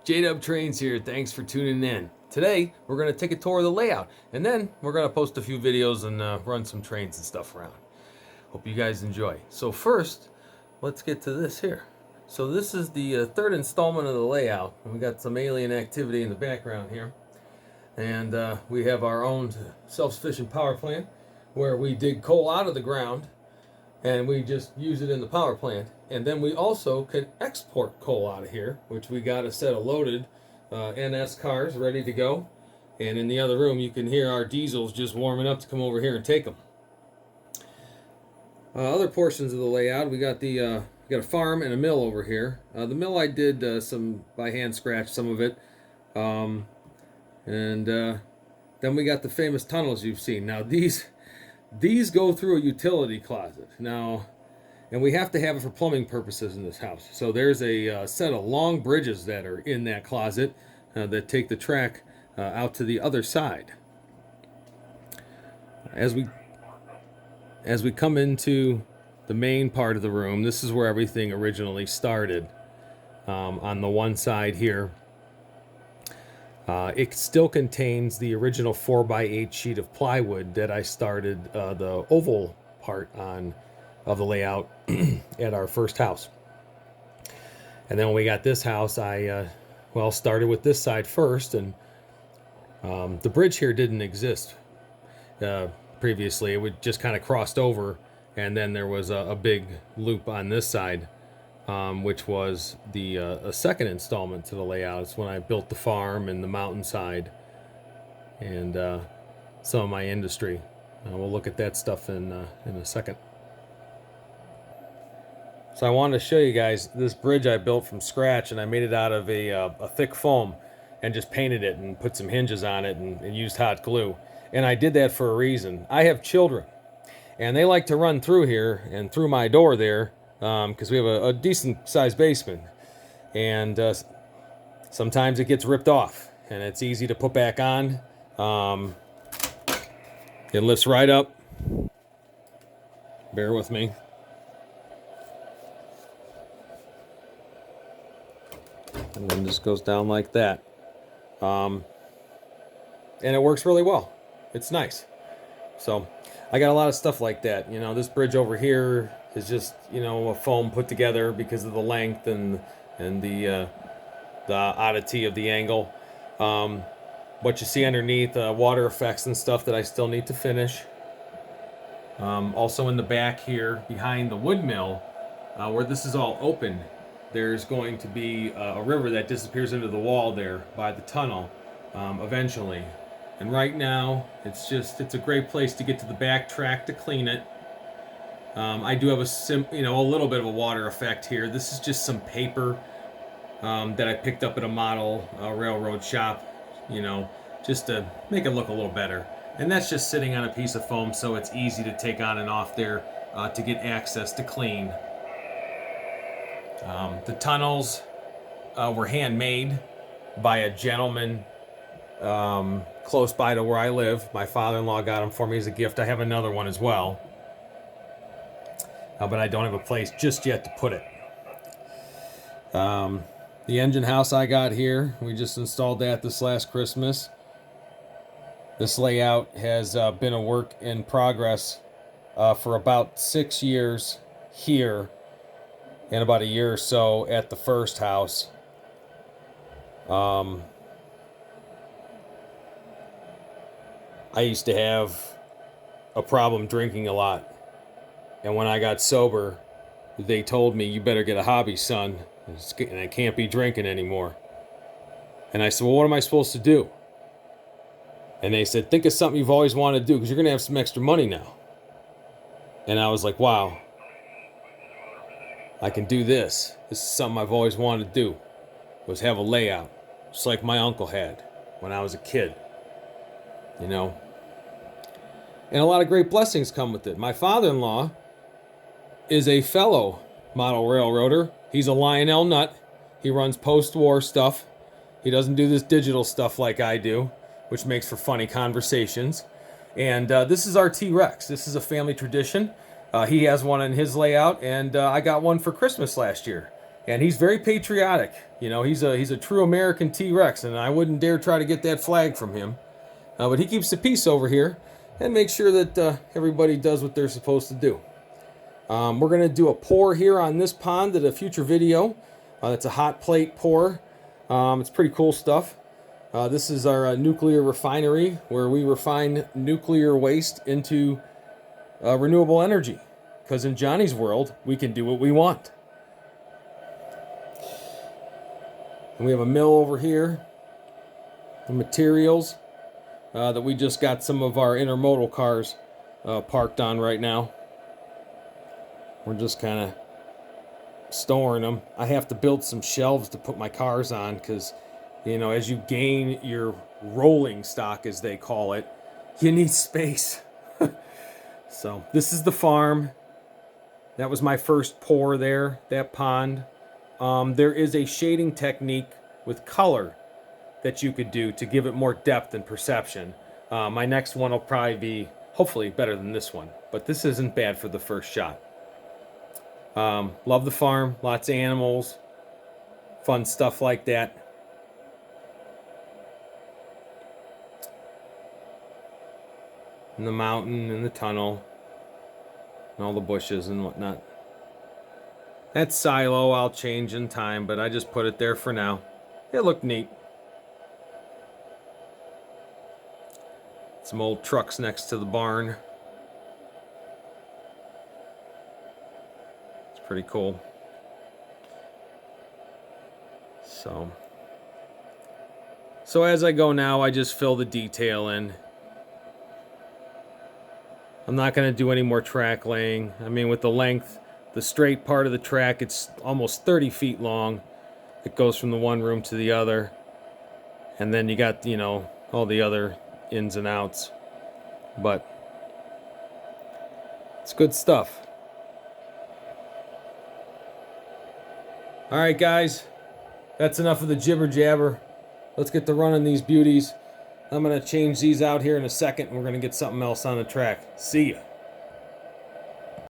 Jdub Trains here. Thanks for tuning in. Today, we're going to take a tour of the layout, and then we're going to post a few videos and run some trains and stuff around. Hope you guys enjoy. So first, let's get to this here. So this is the third installment of the layout. We got some alien activity in the background here. And we have our own self-sufficient power plant where we dig coal out of the ground and we just use it in the power plant. And then we also can export coal out of here, which we got a set of loaded NS cars ready to go. And in the other room, you can hear our diesels just warming up to come over here and take them. Other portions of the layout, we got a farm and a mill over here. The mill I did some by hand scratch some of it. Then we got the famous tunnels you've seen. Now these go through a utility closet. Now, and we have to have it for plumbing purposes in this house. So there's a set of long bridges that are in that closet that take the track out to the other side. As we come into the main part of the room, this is where everything originally started. On the one side here, it still contains the original 4x8 sheet of plywood that I started the oval part on of the layout at our first house. And then when we got this house, I started with this side first, and the bridge here didn't exist previously. It would just kind of crossed over, and then there was a big loop on this side, which was the a second installment to the layout. It's when I built the farm and the mountainside and some of my industry. We'll look at that stuff in a second. So I wanted to show you guys this bridge I built from scratch, and I made it out of a thick foam and just painted it and put some hinges on it and used hot glue. And I did that for a reason. I have children, and they like to run through here and through my door there, because we have a decent sized basement, and sometimes it gets ripped off and it's easy to put back on. It lifts right up. Bear with me. And then just goes down like that. And it works really well. It's nice. So I got a lot of stuff like that. You know, this bridge over here is just, you know, a foam put together because of the length and the oddity of the angle. What you see underneath, water effects and stuff that I still need to finish. Also in the back here, behind the wood mill, where this is all open, there's going to be a river that disappears into the wall there by the tunnel eventually. And right now, it's a great place to get to the back track to clean it. I do have a little bit of a water effect here. This is just some paper that I picked up at a model railroad shop, you know, just to make it look a little better. And that's just sitting on a piece of foam, so it's easy to take on and off there to get access to clean. The tunnels were handmade by a gentleman close by to where I live. My father-in-law got them for me as a gift. I have another one as well, but I don't have a place just yet to put it. The engine house I got here, we just installed that this last Christmas. This layout has been a work in progress for about 6 years here, and about a year or so at the first house. I used to have a problem drinking a lot. And when I got sober, they told me, "You better get a hobby, son, and I can't be drinking anymore." And I said, "Well, what am I supposed to do?" And they said, "Think of something you've always wanted to do, because you're going to have some extra money now." And I was like, wow, I can do this. This is something I've always wanted to do, was have a layout, just like my uncle had when I was a kid, you know. And a lot of great blessings come with it. My father-in-law is a fellow model railroader. He's a Lionel nut. He runs post-war stuff. He doesn't do this digital stuff like I do, which makes for funny conversations. And this is our TRex. This is a family tradition. He has one in his layout, and I got one for Christmas last year. And he's very patriotic. You know, he's a true American T-Rex, and I wouldn't dare try to get that flag from him. But he keeps the peace over here and makes sure that everybody does what they're supposed to do. We're going to do a pour here on this pond at a future video. It's a hot plate pour. It's pretty cool stuff. This is our nuclear refinery where we refine nuclear waste into renewable energy. Because in Johnny's world, we can do what we want. And we have a mill over here. The materials that we just got some of our intermodal cars parked on right now. We're just kind of storing them. I have to build some shelves to put my cars on because, you know, as you gain your rolling stock, as they call it, you need space. So this is the farm. That was my first pour there, that pond. There is a shading technique with color that you could do to give it more depth and perception. My next one will probably be, hopefully, better than this one. But this isn't bad for the first shot. Love the farm, lots of animals, fun stuff like that. And the mountain and the tunnel and all the bushes and whatnot. That silo I'll change in time, but I just put it there for now. It looked neat. Some old trucks next to the barn. It's pretty cool. So as I go now, I just fill the detail in. I'm not going to do any more track laying. I mean, with the length, the straight part of the track, it's almost 30 feet long. It goes from the one room to the other. And then you got, you know, all the other ins and outs. But it's good stuff. All right, guys. That's enough of the jibber jabber. Let's get to running these beauties. I'm going to change these out here in a second, and we're going to get something else on the track. See ya.